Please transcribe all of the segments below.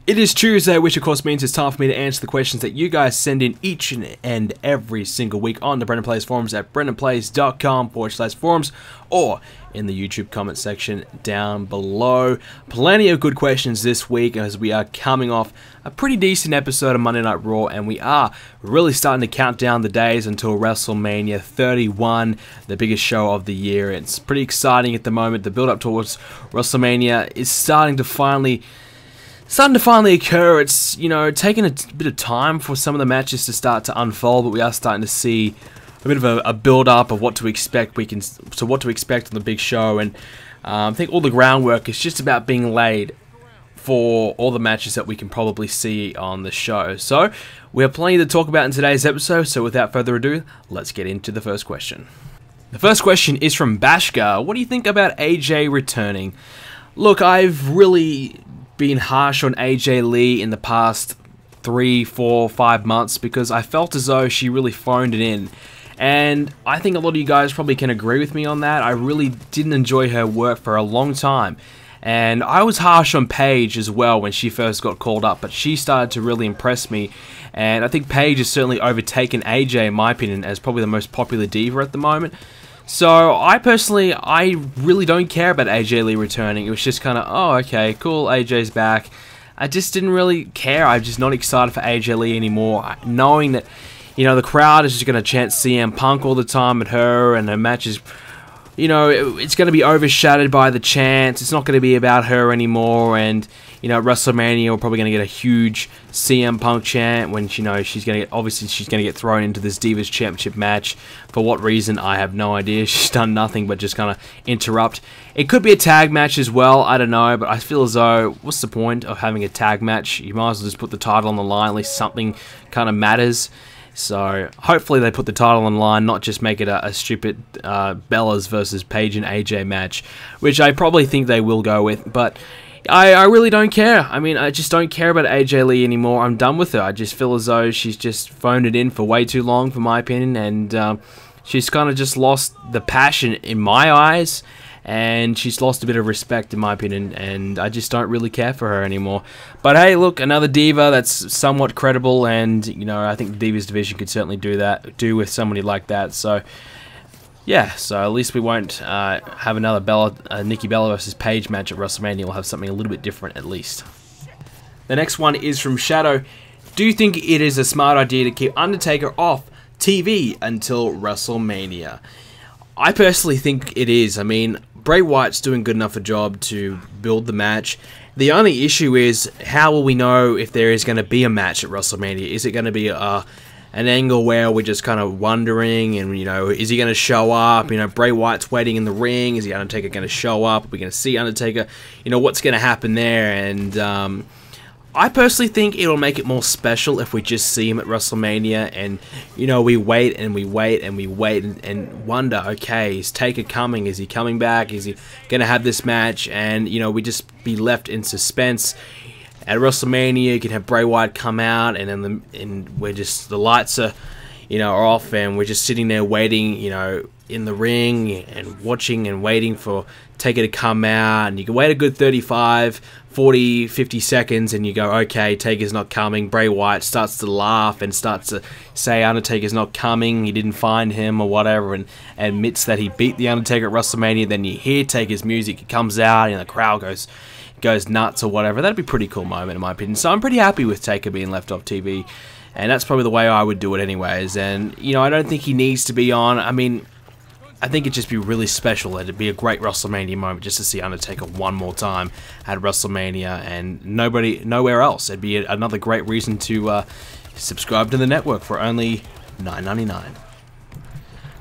It is Tuesday, which of course means it's time for me to answer the questions that you guys send in each and every single week on the BrendenPlayz forums at BrendenPlayz.com/forums or in the YouTube comment section down below. Plenty of good questions this week as we are coming off a pretty decent episode of Monday Night Raw, and we are really starting to count down the days until WrestleMania 31, the biggest show of the year. It's pretty exciting at the moment. The build up towards WrestleMania is starting to finally occur. It's, you know, taking a bit of time for some of the matches to start to unfold, but we are starting to see a bit of a build-up of what to expect. What to expect on the big show, and I think all the groundwork is just about being laid for all the matches that we can probably see on the show. So we have plenty to talk about in today's episode, so without further ado, let's get into the first question. The first question is from Bashka. What do you think about AJ returning? Look, I've really been harsh on AJ Lee in the past 3, 4, 5 months because I felt as though she really phoned it in. And I think a lot of you guys probably can agree with me on that. I really didn't enjoy her work for a long time. And I was harsh on Paige as well when she first got called up, but she started to really impress me. And I think Paige has certainly overtaken AJ, in my opinion, as probably the most popular diva at the moment. So, I really don't care about AJ Lee returning. It was just kind of, oh, okay, cool, AJ's back. I just didn't really care. I'm just not excited for AJ Lee anymore. Knowing that, you know, the crowd is just going to chant CM Punk all the time at her, and her matches, you know, it's going to be overshadowed by the chants. It's not going to be about her anymore, and, you know, at WrestleMania, we're probably going to get a huge CM Punk chant when, you know, she's going to get thrown into this Divas Championship match. For what reason, I have no idea. She's done nothing but just kind of interrupt. It could be a tag match as well, I don't know, but I feel as though, what's the point of having a tag match? You might as well just put the title on the line, at least something kind of matters. So, hopefully they put the title on the line, not just make it a stupid Bellas versus Paige and AJ match, which I probably think they will go with, but I really don't care. I mean, I just don't care about AJ Lee anymore. I'm done with her. I just feel as though she's just phoned it in for way too long, for my opinion, and she's kind of just lost the passion in my eyes, and she's lost a bit of respect in my opinion, and I just don't really care for her anymore. But hey, look, another diva that's somewhat credible, and, you know, I think the Divas division could certainly do with somebody like that. So yeah, so at least we won't have another Nikki Bella versus Paige match at WrestleMania. We'll have something a little bit different at least. The next one is from Shadow. Do you think it is a smart idea to keep Undertaker off TV until WrestleMania? I personally think it is. I mean, Bray Wyatt's doing good enough a job to build the match. The only issue is, how will we know if there is going to be a match at WrestleMania? Is it going to be an angle where we're just kind of wondering, and, you know, is he going to show up? You know, Bray Wyatt's waiting in the ring. Is the Undertaker going to show up? Are we going to see Undertaker? You know, what's going to happen there? And I personally think it'll make it more special if we just see him at WrestleMania, and, you know, we wait and we wait and we wait and wonder, okay, is Taker coming? Is he coming back? Is he going to have this match? And, you know, we just be left in suspense. At WrestleMania, you can have Bray Wyatt come out, and then we're just, the lights are, you know, are off, and we're just sitting there waiting, you know, in the ring and watching and waiting for Taker to come out, and you can wait a good 35, 40, 50 seconds, and you go, okay, Taker's not coming. Bray Wyatt starts to laugh and starts to say Undertaker's not coming, he didn't find him or whatever, and admits that he beat the Undertaker at WrestleMania. Then you hear Taker's music, it comes out, and the crowd goes nuts or whatever. That'd be a pretty cool moment in my opinion. So I'm pretty happy with Taker being left off TV, and that's probably the way I would do it anyways. And, you know, I don't think he needs to be on. I mean, I think it'd just be really special. It'd be a great WrestleMania moment just to see Undertaker one more time at WrestleMania, and nowhere else. It'd be another great reason to subscribe to the network for only $9.99.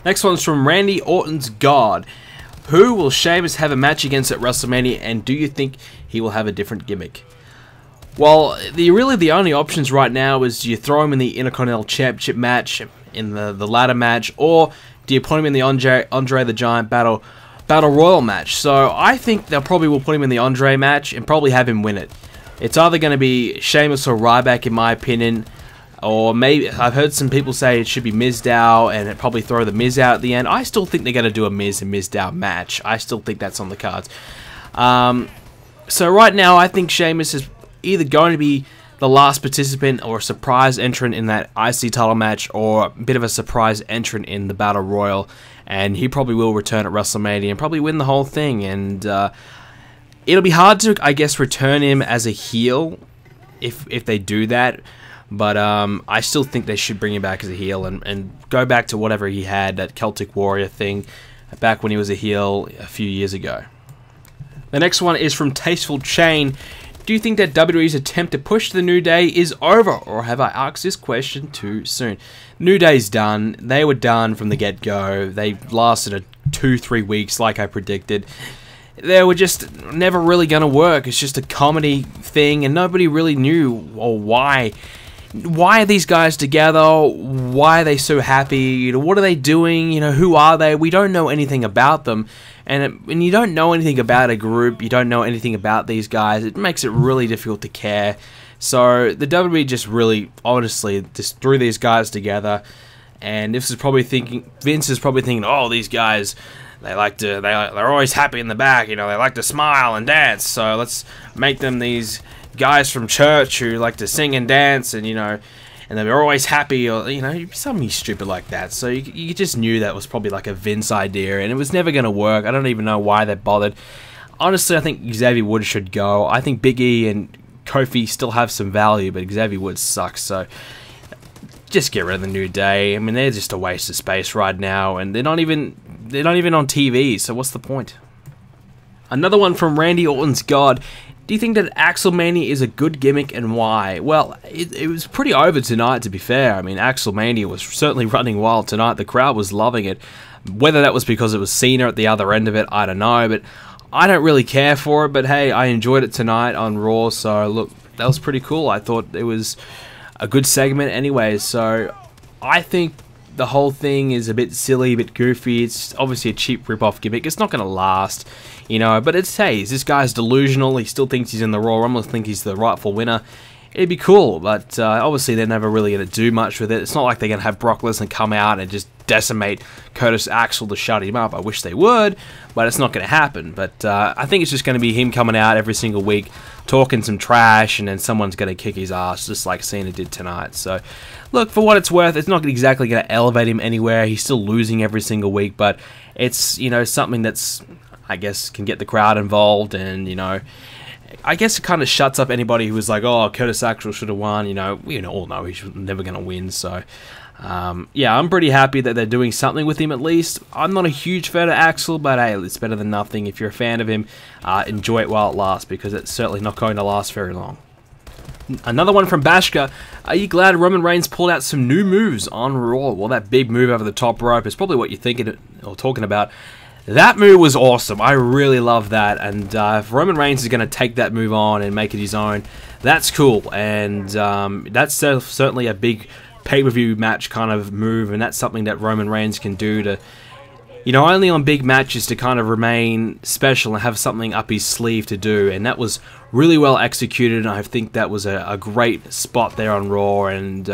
Next one's from Randy Orton's God. Who will Sheamus have a match against at WrestleMania, and do you think he will have a different gimmick? Well, really the only options right now is, do you throw him in the Intercontinental Championship match, in the ladder match, or do you put him in the Andre the Giant Battle Royal match? So I think they probably will put him in the Andre match and probably have him win it. It's either going to be Sheamus or Ryback, in my opinion. Or maybe, I've heard some people say it should be Mizdow, and it probably throw the Miz out at the end. I still think they're going to do a Miz and Mizdow match. I still think that's on the cards. So right now, I think Sheamus either going to be the last participant or a surprise entrant in that IC title match, or a bit of a surprise entrant in the Battle Royal, and he probably will return at WrestleMania and probably win the whole thing. And it'll be hard to, I guess, return him as a heel if they do that, but I still think they should bring him back as a heel and go back to whatever he had, that Celtic Warrior thing back when he was a heel a few years ago. The next one is from Tasteful Chain. Do you think that WWE's attempt to push the New Day is over, or have I asked this question too soon? New Day's done. They were done from the get-go. They lasted 2-3 weeks like I predicted. They were just never really going to work. It's just a comedy thing, and nobody really knew or why. Why are these guys together? Why are they so happy? You know, what are they doing? You know, who are they? We don't know anything about them. And when you don't know anything about a group, you don't know anything about these guys, it makes it really difficult to care. So the WWE just really, honestly, just threw these guys together. And Vince is probably thinking, oh, these guys, they're always happy in the back, you know, they like to smile and dance. So let's make them these guys from church who like to sing and dance, and you know, and they're always happy, or you know, something stupid like that. So you just knew that was probably like a Vince idea, and it was never going to work. I don't even know why they bothered. Honestly, I think Xavier Woods should go. I think Big E and Kofi still have some value, but Xavier Woods sucks. So just get rid of the New Day. I mean, they're just a waste of space right now, and they're not even on TV. So what's the point? Another one from Randy Orton's God. Do you think that Axl Manny is a good gimmick, and why? Well, it was pretty over tonight, to be fair. I mean, Axl Manny was certainly running wild tonight. The crowd was loving it. Whether that was because it was Cena at the other end of it, I don't know. But I don't really care for it. But hey, I enjoyed it tonight on Raw. So look, that was pretty cool. I thought it was a good segment anyway. So I think the whole thing is a bit silly, a bit goofy. It's obviously a cheap rip-off gimmick. It's not going to last, you know, but it's, hey, this guy's delusional. He still thinks he's in the Royal Rumble, thinks he's the rightful winner. It'd be cool, but obviously they're never really going to do much with it. It's not like they're going to have Brock Lesnar come out and just decimate Curtis Axel to shut him up. I wish they would, but it's not going to happen. But I think it's just going to be him coming out every single week, talking some trash, and then someone's going to kick his ass, just like Cena did tonight. So, look, for what it's worth, it's not exactly going to elevate him anywhere. He's still losing every single week, but it's, you know, something that's, I guess, can get the crowd involved, and, you know, I guess it kind of shuts up anybody who was like, oh, Curtis Axel should have won. You know, we all know he's never going to win. So, yeah, I'm pretty happy that they're doing something with him at least. I'm not a huge fan of Axel, but hey, it's better than nothing. If you're a fan of him, enjoy it while it lasts, because it's certainly not going to last very long. Another one from Bashka. Are you glad Roman Reigns pulled out some new moves on Raw? Well, that big move over the top rope is probably what you're thinking or talking about. That move was awesome. I really love that. And if Roman Reigns is going to take that move on and make it his own, that's cool. And that's certainly a big pay-per-view match kind of move. And that's something that Roman Reigns can do to, you know, only on big matches to kind of remain special and have something up his sleeve to do. And that was really well executed. And I think that was a great spot there on Raw. And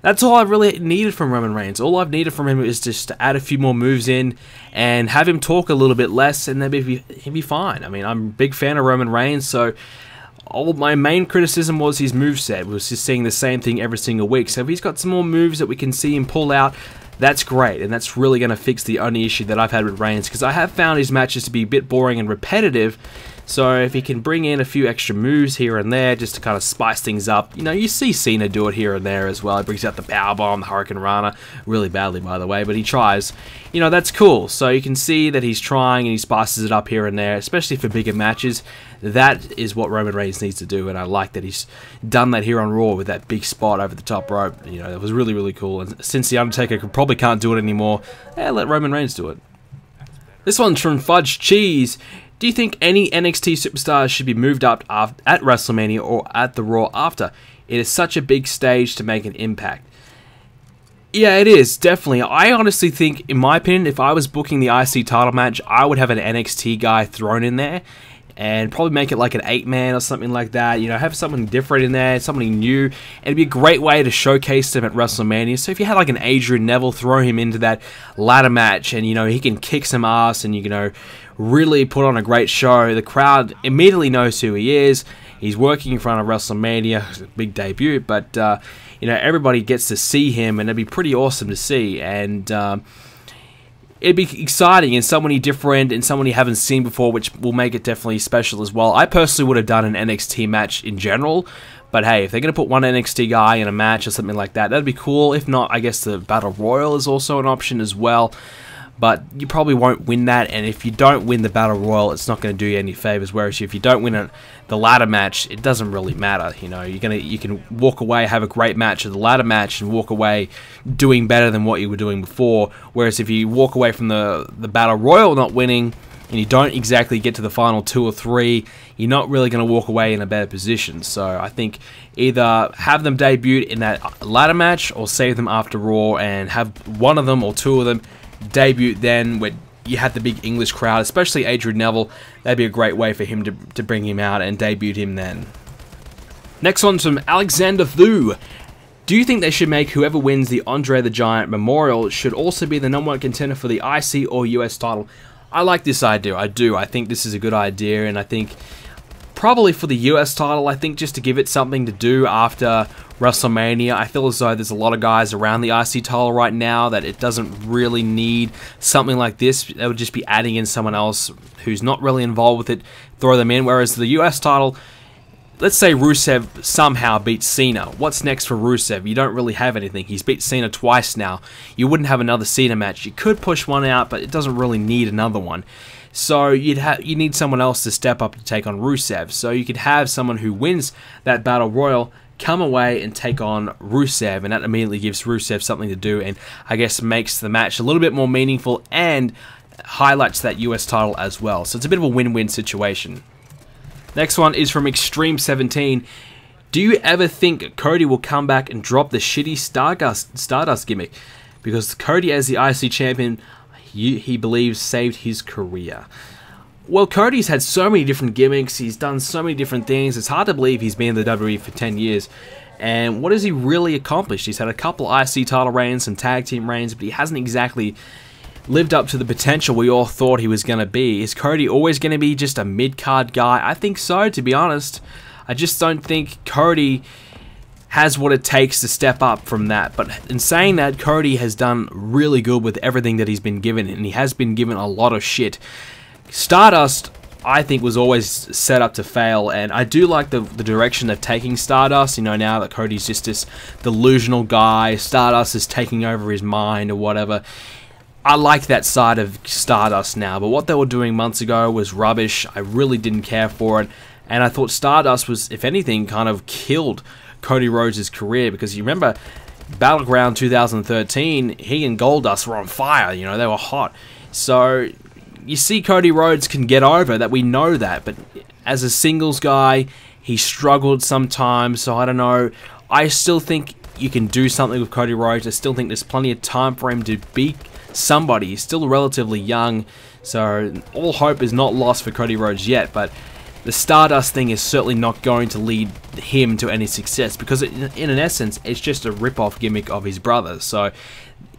that's all I really needed from Roman Reigns. All I've needed from him is just to add a few more moves in and have him talk a little bit less, and then he'd be fine. I mean, I'm a big fan of Roman Reigns, so all my main criticism was his moveset. We was just seeing the same thing every single week. So if he's got some more moves that we can see him pull out, that's great, and that's really going to fix the only issue that I've had with Reigns, because I have found his matches to be a bit boring and repetitive. So if he can bring in a few extra moves here and there just to kind of spice things up, you know, you see Cena do it here and there as well. He brings out the powerbomb, the Hurricane Rana, really badly by the way, but he tries. You know, that's cool. So you can see that he's trying and he spices it up here and there, especially for bigger matches. That is what Roman Reigns needs to do, and I like that he's done that here on Raw with that big spot over the top rope. You know, it was really, really cool. And since The Undertaker probably can't do it anymore, let Roman Reigns do it. This one's from Fudge Cheese. Do you think any NXT superstars should be moved up at WrestleMania or at the Raw after? It is such a big stage to make an impact. Yeah, it is, definitely. I honestly think, in my opinion, if I was booking the IC title match, I would have an NXT guy thrown in there and probably make it like an 8-man or something like that. You know, have something different in there, something new. It'd be a great way to showcase them at WrestleMania. So if you had like an Adrian Neville, throw him into that ladder match, and you know, he can kick some ass and, you know, really put on a great show. The crowd immediately knows who he is. He's working in front of WrestleMania, big debut, but you know, everybody gets to see him, and it'd be pretty awesome to see. And it'd be exciting and somebody different and someone you haven't seen before, which will make it definitely special as well. I personally would have done an NXT match in general, but hey, if they're going to put one NXT guy in a match or something like that, that'd be cool. If not, I guess the Battle Royal is also an option as well, but you probably won't win that, and if you don't win the Battle Royal, it's not going to do you any favors, whereas if you don't win the ladder match, it doesn't really matter. You know, you can walk away, have a great match at the ladder match, and walk away doing better than what you were doing before, whereas if you walk away from the Battle Royal not winning, and you don't exactly get to the final 2 or 3, you're not really going to walk away in a better position. So I think either have them debut in that ladder match, or save them after Raw and have one of them or two of them debut then, where you have the big English crowd, especially Adrian Neville. That'd be a great way for him to bring him out and debut him then. Next one's from Alexander Thu. Do you think they should make whoever wins the Andre the Giant Memorial should also be the #1 contender for the IC or US title? I like this idea, I do. I think this is a good idea, and I think probably for the US title, I think just to give it something to do after WrestleMania. I feel as though there's a lot of guys around the IC title right now that it doesn't really need something like this. They would just be adding in someone else who's not really involved with it, throw them in, whereas the US title, let's say Rusev somehow beats Cena. What's next for Rusev? You don't really have anything. He's beat Cena twice now. You wouldn't have another Cena match. You could push one out, but it doesn't really need another one. So you need someone else to step up to take on Rusev. So you could have someone who wins that Battle Royal come away and take on Rusev, and that immediately gives Rusev something to do, and I guess makes the match a little bit more meaningful and highlights that US title as well. So it's a bit of a win-win situation. Next one is from Extreme 17. Do you ever think Cody will come back and drop the shitty Stardust gimmick? Because Cody as the IC champion, he believes saved his career. Well, Cody's had so many different gimmicks, he's done so many different things, it's hard to believe he's been in the WWE for 10 years. And what has he really accomplished? He's had a couple IC title reigns, some tag team reigns, but he hasn't exactly lived up to the potential we all thought he was going to be. Is Cody always going to be just a mid-card guy? I think so, to be honest. I just don't think Cody has what it takes to step up from that. But in saying that, Cody has done really good with everything that he's been given, and he has been given a lot of shit. Stardust, I think, was always set up to fail, and I do like the direction they're taking Stardust. You know, now that Cody's just this delusional guy, Stardust is taking over his mind or whatever. I like that side of Stardust now, but what they were doing months ago was rubbish. I really didn't care for it, and I thought Stardust was, if anything, kind of killed Cody Rhodes' career, because you remember Battleground 2013, he and Goldust were on fire, you know, they were hot. So you see Cody Rhodes can get over that, we know that, but as a singles guy, he struggled sometimes, so I don't know. I still think you can do something with Cody Rhodes. I still think there's plenty of time for him to beat somebody. He's still relatively young, so all hope is not lost for Cody Rhodes yet, but the Stardust thing is certainly not going to lead him to any success, because in an essence, it's just a rip-off gimmick of his brother. So,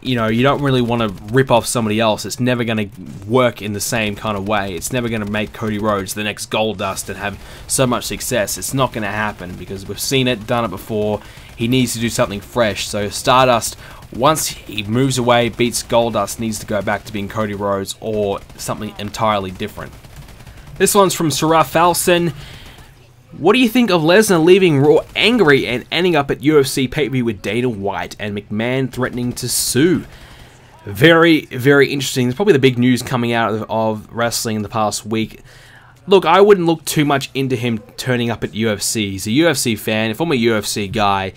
you know, you don't really want to rip off somebody else. It's never going to work in the same kind of way. It's never going to make Cody Rhodes the next Goldust and have so much success. It's not going to happen, because we've seen it, done it before. He needs to do something fresh. So Stardust, once he moves away, beats Goldust, needs to go back to being Cody Rhodes or something entirely different. This one's from Sarah Falson. What do you think of Lesnar leaving Raw angry and ending up at UFC pay-per-view with Dana White and McMahon threatening to sue? Very, very interesting. It's probably the big news coming out of wrestling in the past week. Look, I wouldn't look too much into him turning up at UFC. He's a UFC fan. If I'm a UFC guy,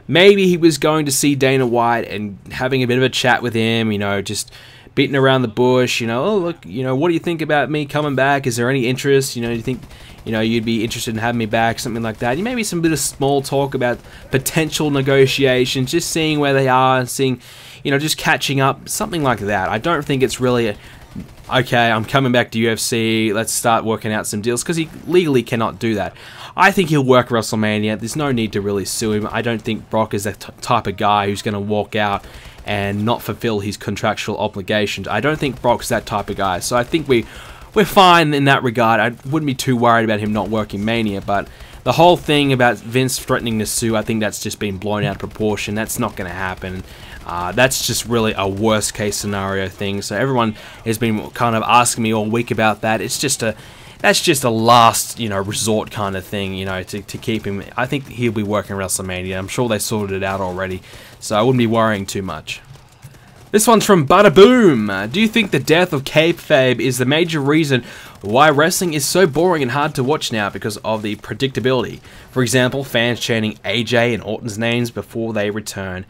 maybe he was going to see Dana White and having a bit of a chat with him, you know, just beating around the bush, you know, oh, look, you know, what do you think about me coming back? Is there any interest? You know, do you think, you know, you'd be interested in having me back? Something like that. Maybe some bit of small talk about potential negotiations, just seeing where they are and seeing, you know, just catching up, something like that. I don't think it's really okay, I'm coming back to UFC, let's start working out some deals, because he legally cannot do that. I think he'll work WrestleMania. There's no need to really sue him. I don't think Brock is that type of guy who's going to walk out and not fulfill his contractual obligations. I don't think Brock's that type of guy. So I think we're fine in that regard. I wouldn't be too worried about him not working Mania, but the whole thing about Vince threatening to sue, I think that's just been blown out of proportion. That's not going to happen. That's just really a worst case scenario thing. So everyone has been kind of asking me all week about that. It's just that's just a last, resort kind of thing, to keep him. I think he'll be working WrestleMania. I'm sure they sorted it out already, so I wouldn't be worrying too much. This one's from Bada Boom. Do you think the death of kayfabe is the major reason why wrestling is so boring and hard to watch now because of the predictability? For example, fans chanting AJ and Orton's names before they return.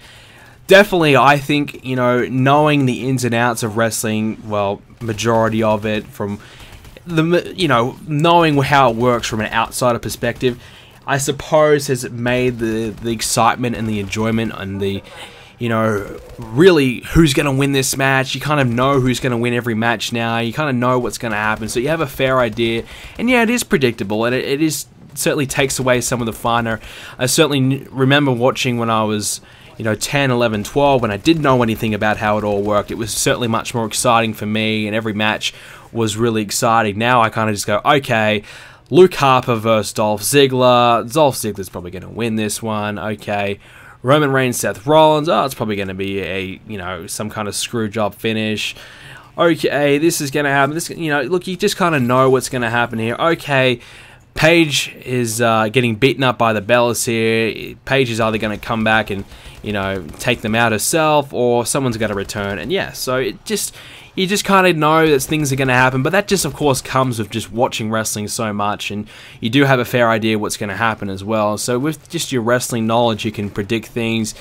Definitely, I think, knowing the ins and outs of wrestling, well, majority of it from the, knowing how it works from an outsider perspective, I suppose has made the excitement and the enjoyment and the, really who's going to win this match. You kind of know who's going to win every match now. You kind of know what's going to happen, so you have a fair idea. And yeah, it is predictable, and it is certainly takes away some of the fun. I certainly remember watching when I was 10, 11, 12, when I didn't know anything about how it all worked. It was certainly much more exciting for me, and every match was really exciting. Now I kind of just go, okay, Luke Harper versus Dolph Ziggler. Dolph Ziggler's probably going to win this one. Okay, Roman Reigns, Seth Rollins. Oh, it's probably going to be a, some kind of screw job finish. Okay, this is going to happen. This, look, you just kind of know what's going to happen here. Okay, Paige is getting beaten up by the Bellas here. Paige is either going to come back and, take them out herself, or someone's going to return. And yeah, so you just kind of know that things are going to happen. But that just, of course, comes with just watching wrestling so much, and you do have a fair idea what's going to happen as well. So with just your wrestling knowledge, you can predict things.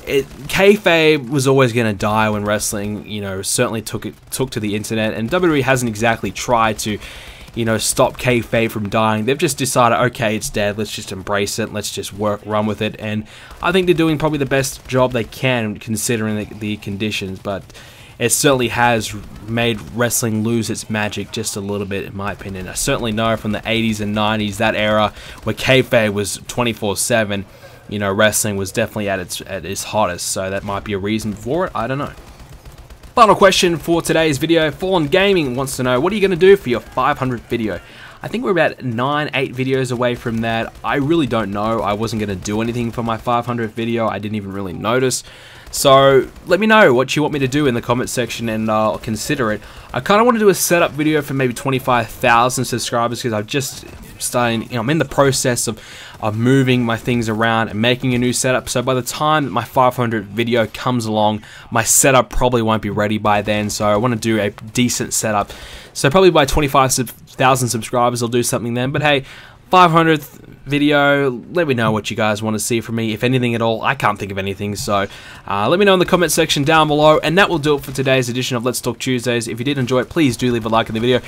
Kayfabe was always going to die when wrestling, certainly took to the internet, and WWE hasn't exactly tried to, stop kayfabe from dying. They've just decided, okay, it's dead, let's just embrace it, let's just run with it, and I think they're doing probably the best job they can considering the conditions, but it certainly has made wrestling lose its magic just a little bit, in my opinion. I certainly know from the 80s and 90s, that era where kayfabe was 24/7, wrestling was definitely at its hottest, so that might be a reason for it, I don't know. Final question for today's video. Fallen Gaming wants to know, what are you going to do for your 500th video? I think we're about 8 videos away from that. I really don't know. I wasn't going to do anything for my 500th video. I didn't even really notice. So let me know what you want me to do in the comment section, and I'll consider it. I kind of want to do a setup video for maybe 25,000 subscribers, because I've just started, I'm in the process of moving my things around and making a new setup. So by the time my 500 video comes along, my setup probably won't be ready by then. So I want to do a decent setup. So probably by 25,000 subscribers, I'll do something then. But hey, 500th video, let me know what you guys want to see from me, if anything at all. I can't think of anything, so let me know in the comment section down below, and that will do it for today's edition of Let's Talk Tuesdays. If you did enjoy it, please do leave a like in the video.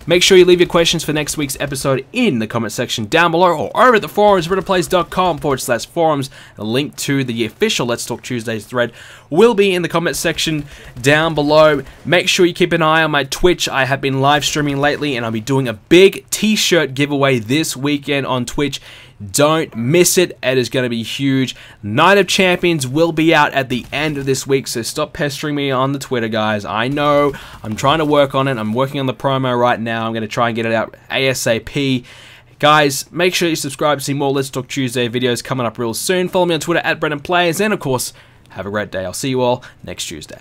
Make sure you leave your questions for next week's episode in the comment section down below, or over at the forums, BrendenPlayz.com/forums. A link to the official Let's Talk Tuesdays thread will be in the comment section down below. Make sure you keep an eye on my Twitch. I have been live streaming lately, and I'll be doing a big t-shirt giveaway this weekend on Twitch. Don't miss it. It is going to be huge. Night of Champions will be out at the end of this week, so stop pestering me on the Twitter, guys. I know. I'm trying to work on it. I'm working on the promo right now. I'm going to try and get it out ASAP. Guys, make sure you subscribe to see more Let's Talk Tuesday videos coming up real soon. Follow me on Twitter at BrendenPlayz, and of course, have a great day. I'll see you all next Tuesday.